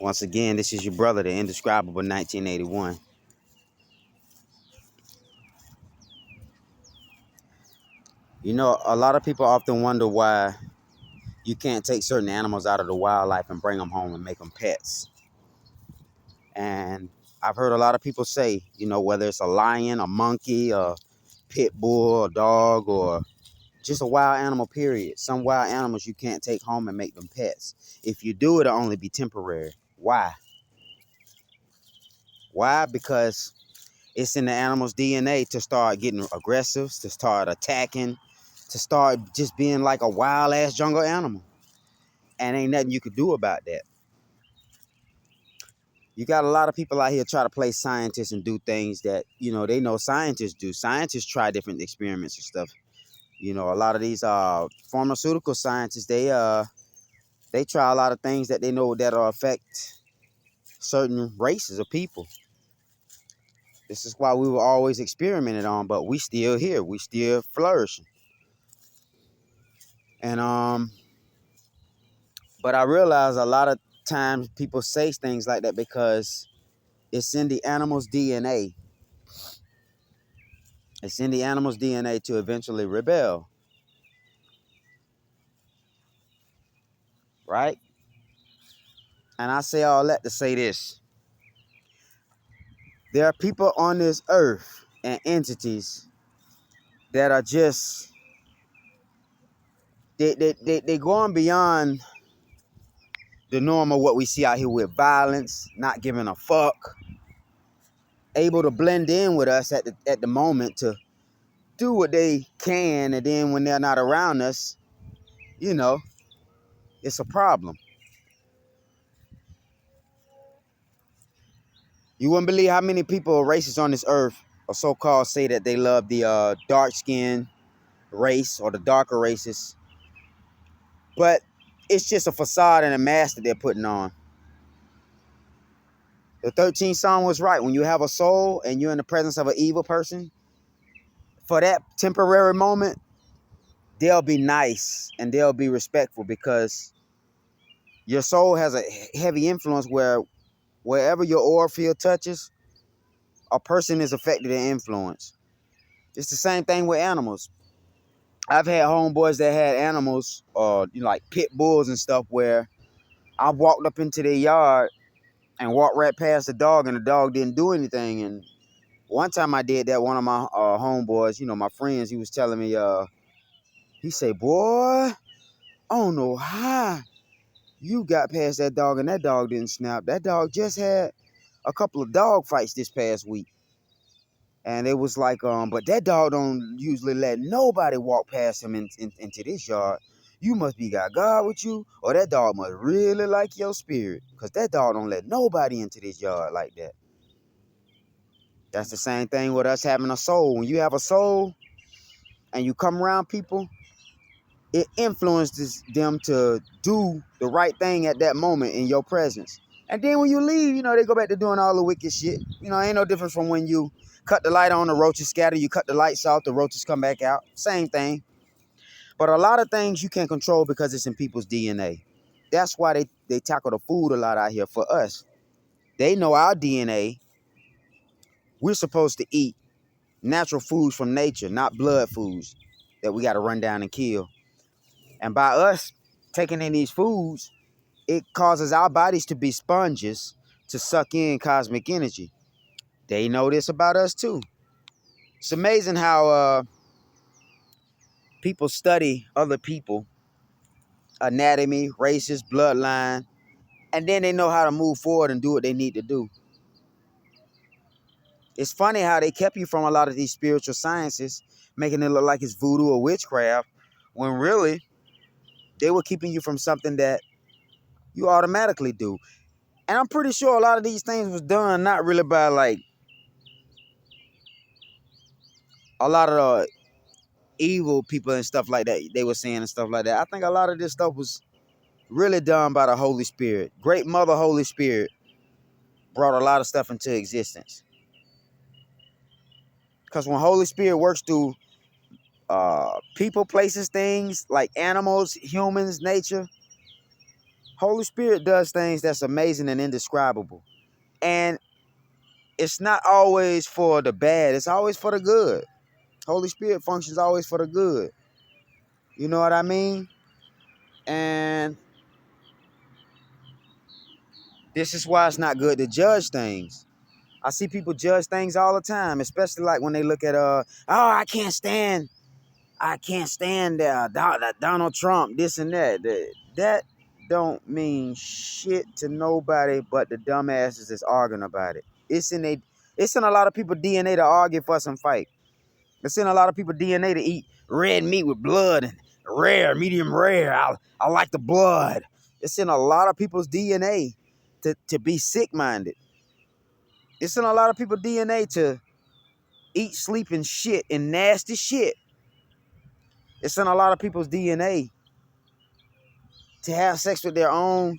Once again, this is your brother, the indescribable 1981. You know, a lot of people often wonder why you can't take certain animals out of the wildlife and bring them home and make them pets. And I've heard a lot of people say, you know, whether it's a lion, a monkey, a pit bull, a dog, or just a wild animal, period. Some wild animals you can't take home and make them pets. If you do, it'll only be temporary. Why? Why? Because it's in the animal's DNA to start getting aggressive, to start attacking, to start just being like a wild ass jungle animal. And ain't nothing you could do about that. You got a lot of people out here try to play scientists and do things that, you know, they know scientists do. Scientists try different experiments and stuff. You know, a lot of these pharmaceutical scientists, they try a lot of things that they know that'll affect certain races of people. This is why we were always experimented on, but we still here. We still flourishing. And but I realize a lot of times people say things like that because it's in the animal's DNA. It's in the animal's DNA to eventually rebel, right? And I say all that to say this. There are people on this earth and entities that are just, they going beyond the norm of what we see out here with violence, not giving a fuck, able to blend in with us at the moment to do what they can, and then when they're not around us, you know, it's a problem. You wouldn't believe how many people or races on this earth or so-called say that they love the dark skin race or the darker races. But it's just a facade and a mask that they're putting on. The 13th Psalm was right. When you have a soul and you're in the presence of an evil person, for that temporary moment, they'll be nice and they'll be respectful because your soul has a heavy influence where wherever your aura field touches, a person is affected and influenced. It's the same thing with animals. I've had homeboys that had animals, you know, like pit bulls and stuff, where I walked up into their yard and walked right past the dog, and the dog didn't do anything. And one time I did that, one of my homeboys, you know, my friends, he was telling me, he said, boy, I don't know how you got past that dog and that dog didn't snap. That dog just had a couple of dog fights this past week. And it was like, but that dog don't usually let nobody walk past him into this yard. You must be got God with you, or that dog must really like your spirit, because that dog don't let nobody into this yard like that. That's the same thing with us having a soul. When you have a soul and you come around people, it influences them to do the right thing at that moment in your presence. And then when you leave, you know, they go back to doing all the wicked shit. You know, ain't no difference from when you cut the light on, the roaches scatter, you cut the lights off, the roaches come back out. Same thing. But a lot of things you can't control because it's in people's DNA. That's why they tackle the food a lot out here for us. They know our DNA. We're supposed to eat natural foods from nature, not blood foods that we got to run down and kill. And by us taking in these foods, it causes our bodies to be sponges to suck in cosmic energy. They know this about us too. It's amazing how people study other people, anatomy, races, bloodline, and then they know how to move forward and do what they need to do. It's funny how they kept you from a lot of these spiritual sciences, making it look like it's voodoo or witchcraft, when really they were keeping you from something that you automatically do. And I'm pretty sure a lot of these things was done not really by like a lot of the evil people and stuff like that they were saying and stuff like that. I think a lot of this stuff was really done by the Holy Spirit. Great Mother Holy Spirit brought a lot of stuff into existence. Because when Holy Spirit works through people, places, things like animals, humans, nature, Holy Spirit does things that's amazing and indescribable. And it's not always for the bad. It's always for the good. Holy Spirit functions always for the good. You know what I mean? And this is why it's not good to judge things. I see people judge things all the time, especially like when they look at I can't stand Donald Trump, this and that. That don't mean shit to nobody but the dumbasses that's arguing about it. It's in a lot of people's DNA to argue for some fight. It's in a lot of people's DNA to eat red meat with blood and rare, medium rare. I like the blood. It's in a lot of people's DNA to be sick-minded. It's in a lot of people's DNA to eat, sleep, and shit and nasty shit. It's in a lot of people's DNA to have sex with their own